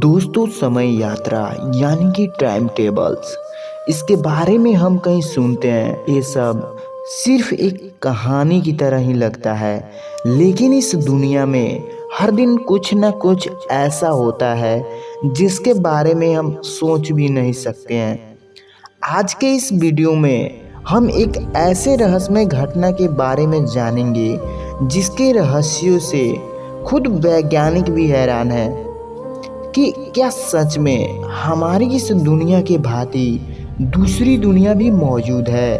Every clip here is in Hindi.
दोस्तों, समय यात्रा यानी कि टाइम टेबल्स, इसके बारे में हम कहीं सुनते हैं। ये सब सिर्फ एक कहानी की तरह ही लगता है, लेकिन इस दुनिया में हर दिन कुछ ना कुछ ऐसा होता है जिसके बारे में हम सोच भी नहीं सकते हैं। आज के इस वीडियो में हम एक ऐसे रहस्यमय घटना के बारे में जानेंगे जिसके रहस्यों से खुद वैज्ञानिक भी हैरान है कि क्या सच में हमारी इस दुनिया के भांति दूसरी दुनिया भी मौजूद है।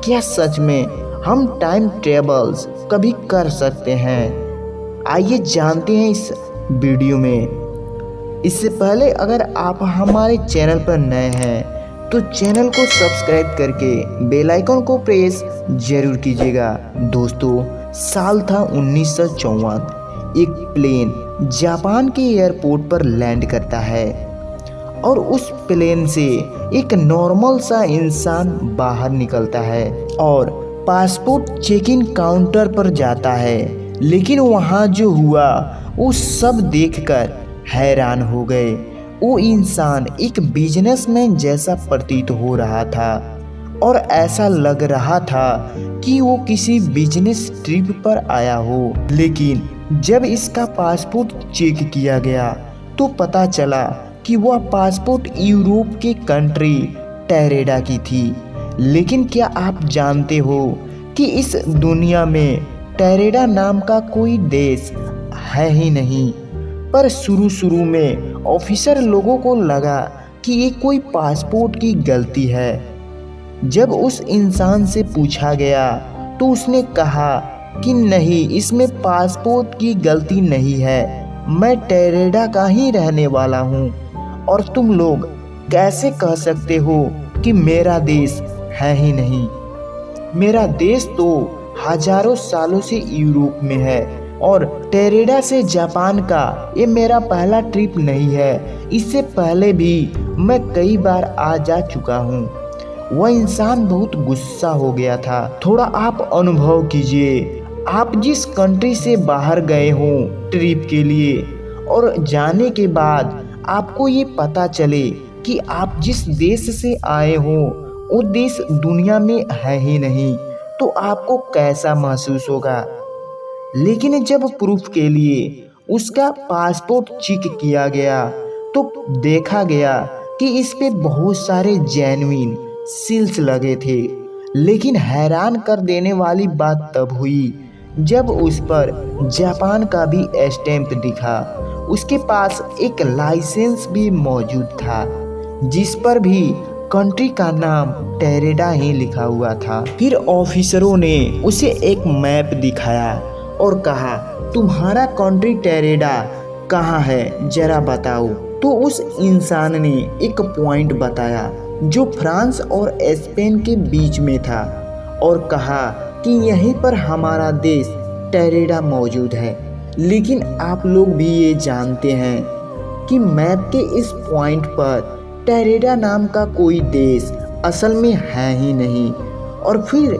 क्या सच में हम टाइम ट्रेवल्स कभी कर सकते हैं? आइए जानते हैं इस वीडियो में। इससे पहले अगर आप हमारे चैनल पर नए हैं तो चैनल को सब्सक्राइब करके बेल आइकन को प्रेस जरूर कीजिएगा। दोस्तों, साल था 1954। एक प्लेन जापान के एयरपोर्ट पर लैंड करता है और उस प्लेन से एक नॉर्मल सा इंसान बाहर निकलता है और पासपोर्ट चेक इन काउंटर पर जाता है। लेकिन वहाँ जो हुआ वो सब देखकर हैरान हो गए। वो इंसान एक बिजनेसमैन जैसा प्रतीत हो रहा था और ऐसा लग रहा था कि वो किसी बिजनेस ट्रिप पर आया हो। लेकिन जब इसका पासपोर्ट चेक किया गया तो पता चला कि वह पासपोर्ट यूरोप के कंट्री टेरेडा की थी। लेकिन क्या आप जानते हो कि इस दुनिया में टेरेडा नाम का कोई देश है ही नहीं। पर शुरू में ऑफिसर लोगों को लगा कि ये कोई पासपोर्ट की गलती है। जब उस इंसान से पूछा गया तो उसने कहा कि नहीं, इसमें पासपोर्ट की गलती नहीं है, मैं टेरेडा का ही रहने वाला हूँ और तुम लोग कैसे कह सकते हो कि मेरा देश है ही नहीं। मेरा देश तो हजारों सालों से यूरोप में है और टेरेडा से जापान का ये मेरा पहला ट्रिप नहीं है। इससे पहले भी मैं कई बार आ जा चुका हूँ। वह इंसान बहुत गुस्सा हो गया था। थोड़ा आप अनुभव कीजिए, आप जिस कंट्री से बाहर गए हो ट्रिप के लिए और जाने के बाद आपको ये पता चले कि आप जिस देश से आए हो वो देश दुनिया में है ही नहीं, तो आपको कैसा महसूस होगा। लेकिन जब प्रूफ के लिए उसका पासपोर्ट चेक किया गया तो देखा गया कि इस पे बहुत सारे जेन्युइन सील्स लगे थे। लेकिन हैरान कर देने वाली बात तब हुई जब उस पर जापान का भी स्टैंप दिखा। उसके पास एक लाइसेंस भी मौजूद था जिस पर भी कंट्री का नाम टेरेडा ही लिखा हुआ था। फिर ऑफिसरों ने उसे एक मैप दिखाया और कहा, तुम्हारा कंट्री टेरेडा कहाँ है, जरा बताओ। तो उस इंसान ने एक पॉइंट बताया जो फ्रांस और स्पेन के बीच में था और कहा कि यहीं पर हमारा देश टेरेडा मौजूद है। लेकिन आप लोग भी ये जानते हैं कि मैप के इस पॉइंट पर टेरेडा नाम का कोई देश असल में है ही नहीं। और फिर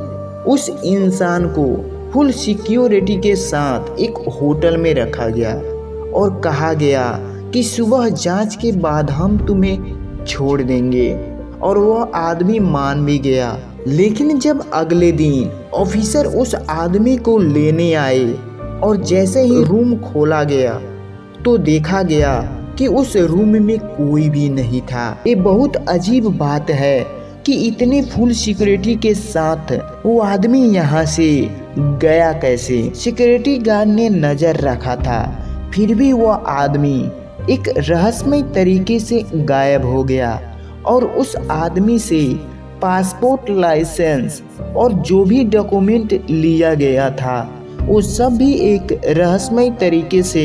उस इंसान को फुल सिक्योरिटी के साथ एक होटल में रखा गया और कहा गया कि सुबह जांच के बाद हम तुम्हें छोड़ देंगे। और वह आदमी मान भी गया। लेकिन जब अगले दिन ऑफिसर उस आदमी को लेने आए और जैसे ही रूम खोला गया तो देखा गया कि उस रूम में कोई भी नहीं था। ये बहुत अजीब बात है कि इतने फुल सिक्योरिटी के साथ वो आदमी यहाँ से गया कैसे। सिक्योरिटी गार्ड ने नजर रखा था, फिर भी वह आदमी एक रहस्यमय तरीके से गायब हो गया और उस आदमी से पासपोर्ट, लाइसेंस और जो भी डॉक्यूमेंट लिया गया था वो सब भी एक रहस्यमय तरीके से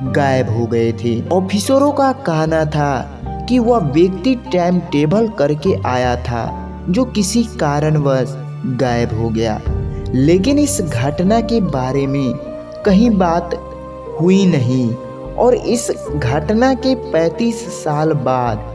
गायब हो गए थे। ऑफिसरों का कहना था कि वह व्यक्ति टाइम टेबल करके आया था जो किसी कारणवश गायब हो गया। लेकिन इस घटना के बारे में कहीं बात हुई नहीं और इस घटना के 35 साल बाद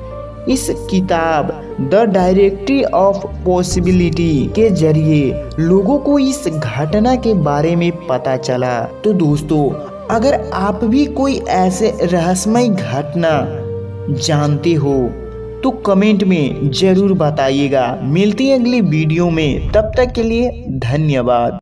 इस किताब द डायरेक्टरी ऑफ पॉसिबिलिटी के जरिए लोगों को इस घटना के बारे में पता चला। तो दोस्तों, अगर आप भी कोई ऐसे रहस्यमय घटना जानते हो तो कमेंट में ज़रूर बताइएगा। मिलती है अगली वीडियो में, तब तक के लिए धन्यवाद।